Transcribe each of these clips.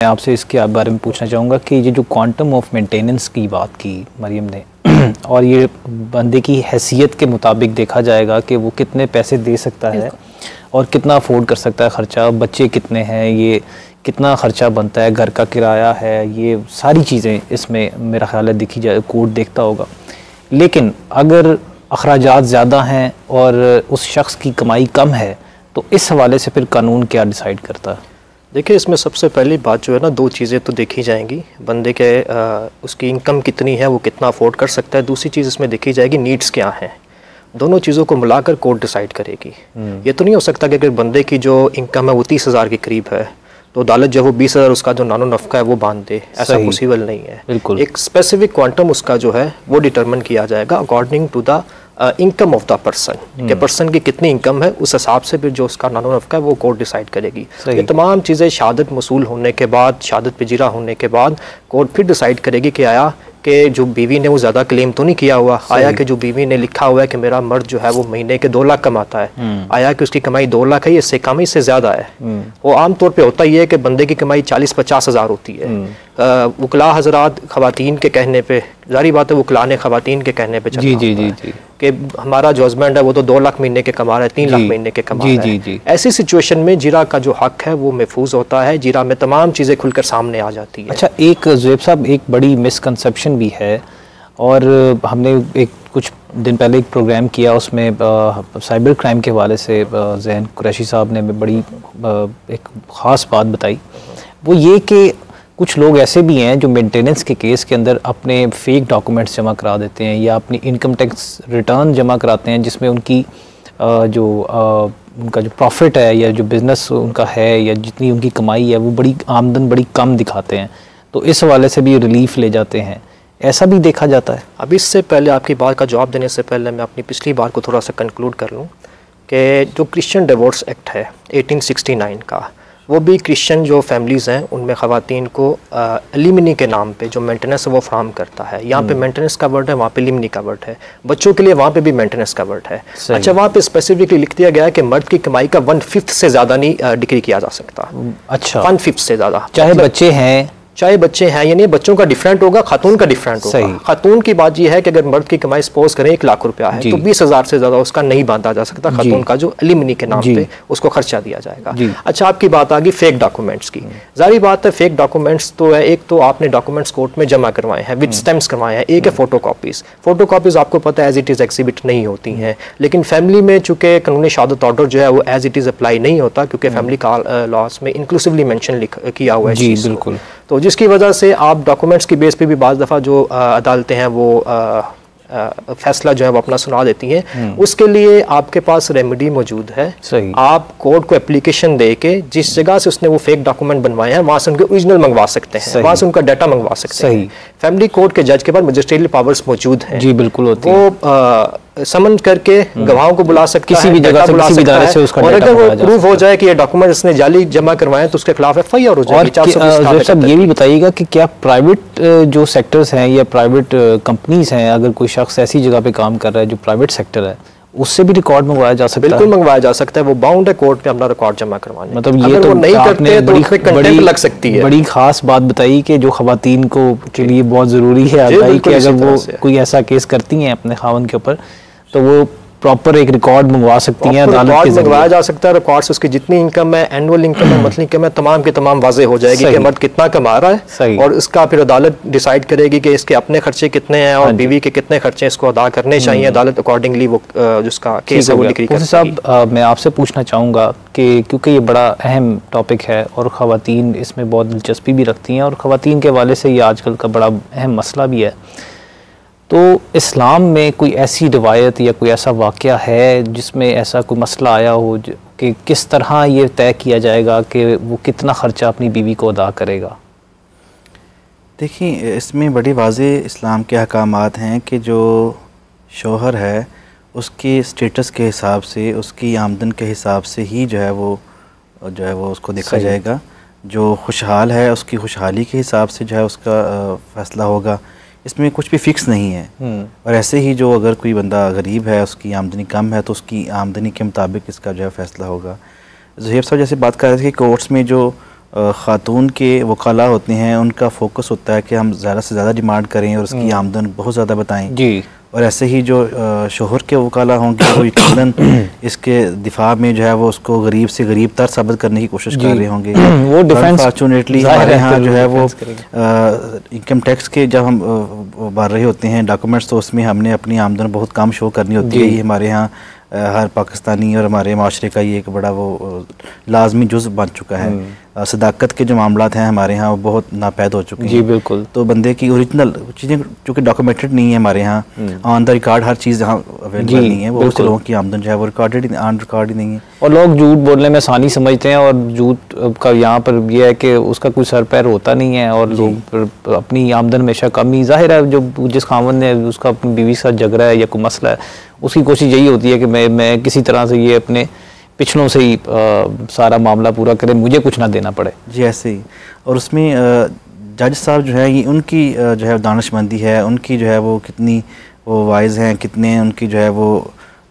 मैं आपसे इसके बारे में पूछना चाहूँगा कि ये जो क्वांटम ऑफ मेंटेनेंस की बात की मरियम ने और ये बंदे की हैसियत के मुताबिक देखा जाएगा कि वो कितने पैसे दे सकता है और कितना अफोर्ड कर सकता है ख़र्चा, बच्चे कितने हैं, ये कितना ख़र्चा बनता है, घर का किराया है, ये सारी चीज़ें इसमें मेरा ख्याल है देखी जाए कोर्ट देखता होगा। लेकिन अगर अखराजात ज़्यादा हैं और उस शख्स की कमाई कम है तो इस हवाले से फिर कानून क्या डिसाइड करता है? देखिए, इसमें सबसे पहली बात जो है ना, दो चीज़ें तो देखी जाएंगी। बंदे के उसकी इनकम कितनी है, वो कितना अफोर्ड कर सकता है। दूसरी चीज़ इसमें देखी जाएगी नीड्स क्या हैं। दोनों चीज़ों को मिलाकर कोर्ट डिसाइड करेगी। ये तो नहीं हो सकता कि अगर बंदे की जो इनकम है वो 30,000 के करीब है तो अदालत जो वो 20,000 उसका जो नानो नफ़का है वो बांध दे। ऐसा पॉसिबल नहीं है। बिल्कुल एक स्पेसिफिक क्वांटम उसका जो है वो डिटरमिन किया जाएगा according to the income of the person. के पर्सन की कितनी इनकम है उस हिसाब से फिर जो उसका नानो नफ़का है वो कोर्ट डिसाइड करेगी। ये तमाम चीज़ें शहादत मसूल होने के बाद, शहादत पजीरा होने के बाद कोर्ट फिर डिसाइड करेगी कि आया कि जो बीवी ने वो ज़्यादा क्लेम तो नहीं किया हुआ, आया कि जो बीवी ने लिखा हुआ है कि मेरा मर्द जो है वो महीने के 2 लाख कमाता है, आया कि उसकी कमाई 2 लाख है, इससे कम इससे ज़्यादा है। वो आम तौर पे होता ही है कि बंदे की कमाई 40-50 हज़ार होती है। वकला हजरात खवातीन के कहने पे, जारी बात है वकला ने खवातीन के कहने पे चलता कि हमारा जो हस्बैंड है वो तो 2 लाख महीने के कमा रहा है, 3 लाख महीने के कमा रहा है। ऐसी सिचुएशन में जीरा का जो हक है वो महफूज होता है। जीरा में तमाम चीज़ें खुलकर सामने आ जाती है। अच्छा, एक ज़ुहैब साहब, एक बड़ी मिसकंसेप्शन भी है और हमने एक कुछ दिन पहले एक प्रोग्राम किया, उसमें साइबर क्राइम के हवाले से ज़ैन कुरैशी साहब ने बड़ी एक ख़ास बात बताई। वो ये कि कुछ लोग ऐसे भी हैं जो मेंटेनेंस के केस के अंदर अपने फेक डॉक्यूमेंट्स जमा करा देते हैं या अपनी इनकम टैक्स रिटर्न जमा कराते हैं जिसमें उनकी उनका जो प्रॉफिट है या जो बिज़नेस उनका है या जितनी उनकी कमाई है वो बड़ी आमदन बड़ी कम दिखाते हैं, तो इस हवाले से भी रिलीफ ले जाते हैं। ऐसा भी देखा जाता है? अब इससे पहले आपकी बात का जवाब देने से पहले मैं अपनी पिछली बात को थोड़ा सा कंक्लूड कर लूँ कि जो क्रिश्चियन डिवोर्स एक्ट है 1869 का, वो भी क्रिश्चियन जो फैमिलीज़ हैं उनमें ख़वातीन को एलिमिनी के नाम पे जो मेंटेनेंस है वो फ्राहम करता है। यहाँ पे मेंटेनेंस का वर्ड है, वहाँ पे एलिमिनी का वर्ड है। बच्चों के लिए वहाँ पे भी मेंटेनेंस का वर्ड है। अच्छा, वहाँ पे स्पेसिफिकली लिख दिया गया है कि मर्द की कमाई का 1/5 से ज़्यादा नहीं डिक्री किया जा सकता। अच्छा, 1/5 से ज़्यादा, चाहे बच्चे हैं, यानी बच्चों का डिफरेंट होगा, खातून का डिफरेंट होगा। खातून की बात यह है कि अगर मर्द की कमाई सपोज करें 1 लाख रुपया है तो 20,000 से ज़्यादा उसका नहीं बांधा जा सकता। खातून का जो एलिमिनी के नाम पे उसको खर्चा दिया जाएगा। अच्छा, आपकी बात आ गई फेक डॉक्यूमेंट्स की। जारी बात है, फेक डॉक्यूमेंट्स तो है, एक तो आपने डॉक्यूमेंट्स कोर्ट में जमा करवाए हैं, विद स्टैम्प्स करवाए हैं, एक है फोटोकॉपीज़ आपको पता है एज इट इज़ एग्जिबिट नहीं होती हैं। लेकिन फैमिली में चूँकि कानूनी शहादत ऑर्डर जो है वो एज इट इज़ अप्लाई नहीं होता क्योंकि फैमिली का लॉस में इंक्लूसिवली मेंशन किया हुआ है। जी बिल्कुल। तो जिसकी वजह से आप डॉक्यूमेंट्स की बेस पे भी बाज़ दफ़ा जो अदालतें हैं वो फैसला जो है वो अपना सुना देती हैं। उसके लिए आपके पास रेमेडी मौजूद है। आप कोर्ट को एप्लीकेशन दे के जिस जगह से उसने वो फेक डॉक्यूमेंट बनवाए हैं वहाँ से उनके ओरिजिनल मंगवा सकते हैं, वहाँ से उनका डाटा मंगवा सकते हैं। फैमिली कोर्ट के जज के पास मजिस्ट्रेटली पावर्स मौजूद हैं। जी बिल्कुल होती है। वो समन करके गवाहों को बुला सकता है, किसी भी जगह से, किसी भी इदारे से उसका और अगर वो प्रूव हो जाए कि ये डॉक्यूमेंट इसने जाली जमा करवाए तो उसके खिलाफ एफआईआर हो जाएगी। और सब ये भी बताइएगा कि क्या प्राइवेट जो सेक्टर्स हैं या प्राइवेट कंपनीज हैं, अगर कोई शख्स ऐसी जगह पे काम कर रहा है जो प्राइवेट सेक्टर है, उससे भी रिकॉर्ड मंगवाया जा सकता है? बिल्कुल मंगवाया जा सकता है। वो बाउंड है कोर्ट में अपना रिकॉर्ड जमा करवाने। मतलब ये तो नहीं करते तो उसमें कंटेम्प्ट लग सकती है। बड़ी खास बात बताई कि जो खवातीन को के लिए बहुत ज़रूरी है आगाही कि अगर वो कोई ऐसा केस करती हैं अपने खावन के ऊपर तो वो प्रॉपर एक रिकॉर्ड मंगवा सकती हैं, अदालत के जरिए मंगवाया जा सकता है। रिकॉर्ड्स उसकी जितनी इनकम है, एनुअल इनकम है, मंथली इनकम है, तमाम के तमाम वाजे हो जाएगी कि मर्द कितना कमा रहा है और इसका फिर अदालत डिसाइड करेगी कि इसके अपने खर्चे कितने हैं और बीवी के कितने खर्चे इसको अदा करने चाहिए। अदालत अकॉर्डिंगली वो जिसका केस है वो डिक्री करती है। साहब, मैं आपसे पूछना चाहूँगा कि क्योंकि ये बड़ा अहम टॉपिक है और ख़वातीन इसमें बहुत दिलचस्पी भी रखती हैं और ख़वातीन के हवाले से ये आजकल का बड़ा अहम मसला भी है, तो इस्लाम में कोई ऐसी रिवायत या कोई ऐसा वाक़या है जिसमें ऐसा कोई मसला आया हो कि किस तरह ये तय किया जाएगा कि वो कितना ख़र्चा अपनी बीवी को अदा करेगा? देखिए, इसमें बड़ी वाज़ेह इस्लाम के अहकामात हैं कि जो शौहर है उसके स्टेटस के हिसाब से, उसकी आमदन के हिसाब से ही जो है वो उसको देखा जाएगा। जो खुशहाल है उसकी खुशहाली के हिसाब से जो है उसका फ़ैसला होगा। इसमें कुछ भी फिक्स नहीं है। और ऐसे ही जो अगर कोई बंदा गरीब है, उसकी आमदनी कम है, तो उसकी आमदनी के मुताबिक इसका जो है फ़ैसला होगा। ज़ुहैब साहब जैसे बात कर रहे थे कि कोर्ट्स में जो ख़ातून के वकाला होते हैं उनका फोकस होता है कि हम ज़्यादा से ज़्यादा डिमांड करें और उसकी आमदन बहुत ज़्यादा बताएं जी। और ऐसे ही जो शोहर के वकाला होंगे वो यकीनन इसके दिफा में जो है वो उसको गरीब से गरीब तर साबित करने की कोशिश कर रहे होंगे। वो अनफॉर्चुनेटली हमारे यहाँ जो है वो इनकम टैक्स के जब हम भर रहे होते हैं डॉक्यूमेंट्स तो उसमें हमने अपनी आमदन बहुत कम शो करनी होती है। ये हमारे यहाँ हर पाकिस्तानी और हमारे माशरे का ये एक बड़ा वो लाजमी जुज़ बन चुका है। सदाकत के जो मामलात हैं हमारे यहाँ वो बहुत नापैद हो चुके हैं जी बिल्कुल। तो बंदे की ओरिजिनल चीज़ें जो कि डॉक्यूमेंटेड नहीं है हमारे यहाँ ऑन द रिकॉर्ड हर चीज़ यहाँ अवेलेबल नहीं है। वो बहुत से लोगों की आमदन जो है वो रिकॉर्डेड ऑन रिकॉर्ड ही नहीं है और लोग झूठ बोलने में आसानी समझते हैं और झूठ का यहाँ पर यह है कि उसका कोई सर पैर होता नहीं है और लोग अपनी आमदन हमेशा कम ही ज़ाहिर है। जो जिस खामन ने उसका अपनी बीवी के साथ झगड़ा है या कोई मसला है उसकी कोशिश यही होती है कि मैं किसी तरह से ये अपने पिछलों से ही सारा मामला पूरा करें, मुझे कुछ ना देना पड़े जी ऐसे ही। और उसमें जज साहब जो है ये उनकी जो है दानिशमंदी है, उनकी जो है वो कितनी वो वाइज हैं, कितने उनकी जो है वो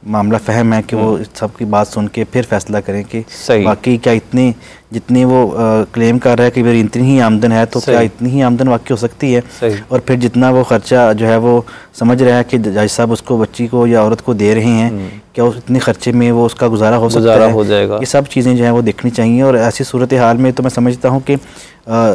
मामला फ़हम है कि वो सब की बात सुन के फिर फैसला करें कि वाकई क्या इतने जितनी वो क्लेम कर रहा है कि मेरी इतनी ही आमदन है तो क्या इतनी ही आमदन वाकई हो सकती है। और फिर जितना वो खर्चा जो है वो समझ रहा है कि जज साहब उसको बच्ची को या औरत को दे रहे हैं क्या उस इतने खर्चे में वो उसका गुजारा हो सकता है, हो जाएगा। ये सब चीज़ें जो है वो देखनी चाहिए। और ऐसी सूरत हाल में तो मैं समझता हूँ कि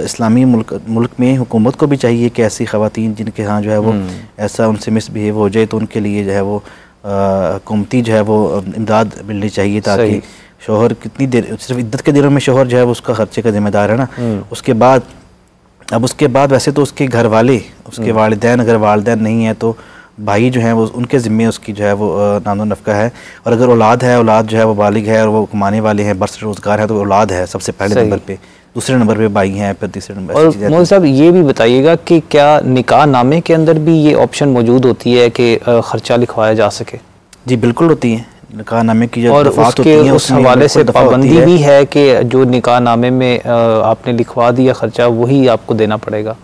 इस्लामी मुल्क में हुकूमत को भी चाहिए कि ऐसी ख़वातीन जिनके यहाँ जो है वो ऐसा उनसे मिसबिहेव हो जाए तो उनके लिए जो है वो हुकूमती जो है वो इमदाद मिलनी चाहिए ताकि शोहर कितनी देर सिर्फ इद्दत के दिनों में शोहर जो है वो उसका खर्चे का जिम्मेदार है ना। उसके बाद वैसे तो उसके घर वाले उसके वालिदैन अगर वालिदैन नहीं है तो भाई जो है वो उनके ज़िम्मे उसकी जो है वो नानो नफ़का है। और अगर औलाद है, औलाद जो है वो बालिग है और वो कमाने वाले हैं, बर्स रोज़गार है तो औलाद है सबसे पहले नंबर पे, दूसरे नंबर पे भाई हैं, फिर तीसरे नंबर। और मौलवी साहब ये भी बताइएगा कि क्या निकाह नामे के अंदर भी ये ऑप्शन मौजूद होती है कि ख़र्चा लिखवाया जा सके? जी बिल्कुल होती है। निकाह नामे की और उस हवाले से पाबंदी भी है कि जो निकाह नामे में आपने लिखवा दिया खर्चा वही आपको देना पड़ेगा?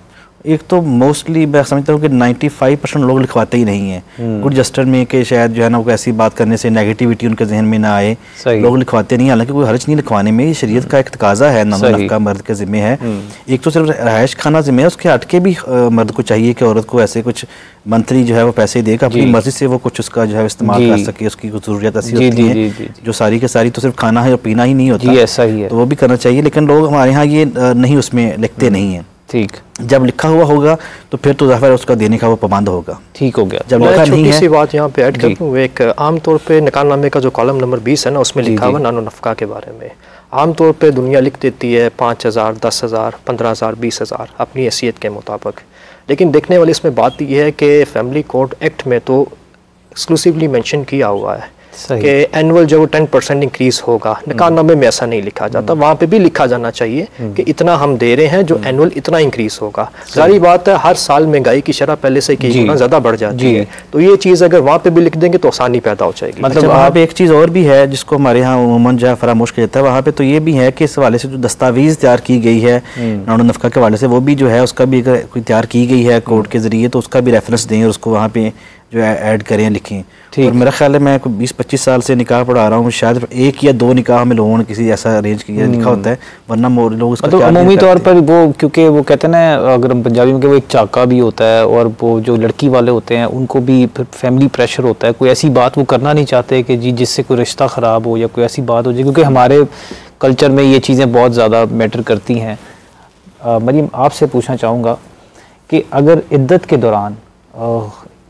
एक तो मोस्टली मैं समझता हूँ कि 95% लोग लिखवाते ही नहीं हैं। गुड जस्टर में कि शायद जो है ना वो ऐसी बात करने से नेगेटिविटी उनके जहन में ना आए, लोग लिखवाते नहीं। हालांकि कोई हर्ज नहीं लिखवाने में, ये शरीयत का एक तकाजा है, नानो नफ़का मर्द के ज़िम्मे है। एक तो सिर्फ रहायश खाना ज़िम्मे है, उसके हट के भी मर्द को चाहिए कि औरत को ऐसे कुछ मंथली जो है वो पैसे देगा अपनी मर्जी से वो कुछ उसका जो है इस्तेमाल कर सके, उसकी कुछ ज़रूरियात ऐसी होती हैं जो सारी के सारी तो सिर्फ खाना है और पीना ही नहीं होता, ऐसा ही है, तो वो भी करना चाहिए। लेकिन लोग हमारे यहाँ ये नहीं उसमें लिखते नहीं हैं। ठीक, जब लिखा हुआ होगा तो फिर तो ज़ाहिर उसका देने का वो पाबंद होगा। ठीक हो गया। जब लिखा नहीं है, छोटी सी बात यहाँ पे ऐड कर दूँ, एक आम तौर पे निकाहनामे का जो कॉलम नंबर 20 है ना उसमें लिखा हुआ नानो नफ़का के बारे में। आम तौर पे दुनिया लिख देती है 5,000, 10,000, 15,000, 20,000 अपनी हैसियत के मुताबिक। लेकिन देखने वाली इसमें बात यह है कि फैमिली कोड एक्ट में तो एक्सक्लूसिवली मेंशन किया हुआ है कि एनुअल जो 10% इंक्रीज होगा। निकाहनामे में ऐसा नहीं लिखा जाता, वहाँ पे भी लिखा जाना चाहिए कि इतना हम दे रहे हैं जो एनुअल इतना इंक्रीज होगा। सारी बात है हर साल महंगाई की शरह पहले से कई गुना ज़्यादा बढ़ जाती है, तो ये चीज़ अगर वहाँ पे भी लिख देंगे तो आसानी पैदा हो जाएगी। मतलब वहाँ पे एक चीज़ और भी है जिसको हमारे यहाँ उमूमन जो है फरामोश किया जाता है, वहाँ पे तो ये भी है कि इस हवाले से जो दस्तावेज़ तैयार की गई है नानो नफ़का के हवाले से, वो भी जो है उसका भी अगर कोई तैयार की गई है कोर्ट के ज़रिए तो उसका भी रेफरेंस दें और उसको वहाँ पे जो है ऐड करें, लिखें। और मेरा ख्याल है मैं 20-25 साल से निकाह पढ़ा रहा हूँ, शायद 1 या 2 निकाह में लोगों ने किसी ऐसा अरेंज किया लिखा होता है, वरना लोग उसका मतलब अमूमी तौर पर वो क्योंकि वो कहते हैं ना अगर हम पंजाबी में वो एक चाका भी होता है और वो जो लड़की वाले होते हैं उनको भी फैमिली प्रेशर होता है, कोई ऐसी बात वो करना नहीं चाहते कि जी जिससे कोई रिश्ता ख़राब हो या कोई ऐसी बात हो जाए, क्योंकि हमारे कल्चर में ये चीज़ें बहुत ज़्यादा मैटर करती हैं। मरीम आपसे पूछना चाहूँगा कि अगर इद्दत के दौरान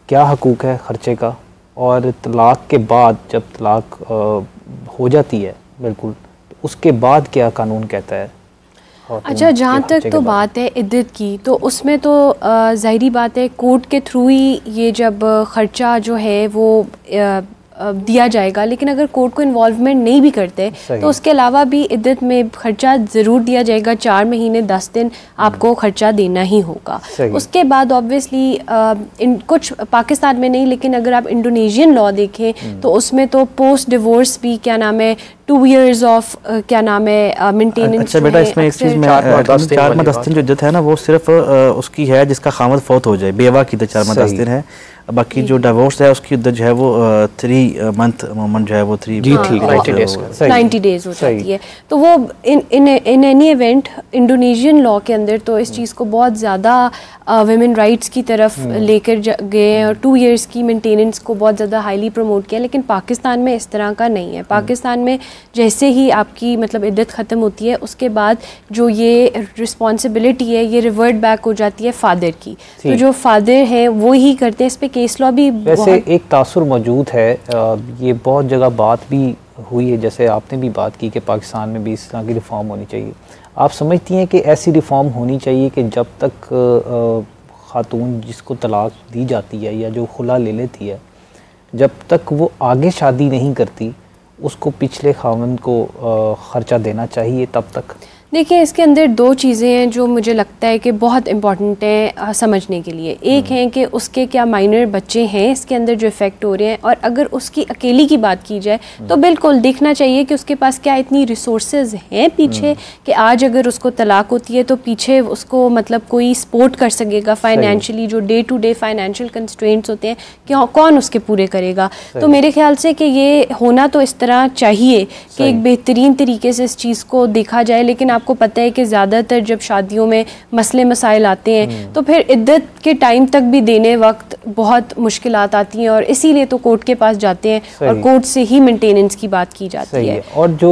क्या हकूक़ है ख़र्चे का, और तलाक़ के बाद जब तलाक़ हो जाती है बिल्कुल तो उसके बाद क्या कानून कहता है? अच्छा, जहाँ तक तो बात है इद्दत की तो उसमें तो ज़ाहिरी बात है कोर्ट के थ्रू ही ये जब ख़र्चा जो है वो दिया जाएगा। लेकिन अगर कोर्ट को इन्वॉल्वमेंट नहीं भी करते तो उसके अलावा भी इद्दत में खर्चा ज़रूर दिया जाएगा। 4 महीने 10 दिन आपको खर्चा देना ही होगा। उसके बाद ऑब्वियसली कुछ पाकिस्तान में नहीं, लेकिन अगर आप इंडोनेशियन लॉ देखें तो उसमें तो पोस्ट डिवोर्स भी क्या नाम है 2 years ऑफ क्या नाम है मेंटेनेंस। अच्छा बेटा, इसमें एक चीज़ में 4 माह 10 दिन जो इद्दत है ना वो सिर्फ उसकी है जिसका खामद फौत हो जाए, बेवा की तो 4 माह 10 दिन है। बाकी जो डिवोर्स है उसकी इद्दत जो है वो 3 मंथ अमूमन जो है वो 3 90 डेज 90 डेज हो जाती है। तो वो in any event Indonesian law के अंदर तो इस चीज़ को बहुत ज़्यादा वुमेन राइट्स की तरफ लेकर गए हैं और 2 इयर्स की मेंटेनेंस को बहुत ज़्यादा हाईली प्रमोट किया। लेकिन पाकिस्तान में इस तरह का नहीं है। पाकिस्तान में जैसे ही आपकी मतलब इद्दत ख़त्म होती है उसके बाद जो ये रिस्पॉन्सिबिलिटी है ये रिवर्ट बैक हो जाती है फादर की। तो जो फादर हैं वो ही करते हैं। इस पे केस लॉ भी वैसे एक तासुर मौजूद है, ये बहुत जगह बात भी हुई है, जैसे आपने भी बात की कि पाकिस्तान में भी इस तरह की रिफॉर्म होनी चाहिए। आप समझती हैं कि ऐसी रिफॉर्म होनी चाहिए कि जब तक खातून जिसको तलाक दी जाती है या जो खुला ले लेती है, जब तक वो आगे शादी नहीं करती उसको पिछले खावंद को ख़र्चा देना चाहिए तब तक? देखिए, इसके अंदर 2 चीज़ें हैं जो मुझे लगता है कि बहुत इम्पॉर्टेंट हैं समझने के लिए। एक है कि उसके क्या माइनर बच्चे हैं इसके अंदर जो इफ़ेक्ट हो रहे हैं, और अगर उसकी अकेली की बात की जाए तो बिल्कुल देखना चाहिए कि उसके पास क्या इतनी रिसोर्सेज हैं पीछे कि आज अगर उसको तलाक होती है तो पीछे उसको मतलब कोई सपोर्ट कर सकेगा फाइनेंशियली। जो day to day financial constraints होते हैं कि कौन उसके पूरे करेगा। तो मेरे ख्याल से कि ये होना तो इस तरह चाहिए कि एक बेहतरीन तरीके से इस चीज़ को देखा जाए। लेकिन आपको पता है कि ज़्यादातर जब शादियों में मसले मसाइल आते हैं तो फिर इद्दत के टाइम तक भी देने वक्त बहुत मुश्किलात आती हैं और इसीलिए तो कोर्ट के पास जाते हैं और कोर्ट से ही मेंटेनेंस की बात की जाती है। और जो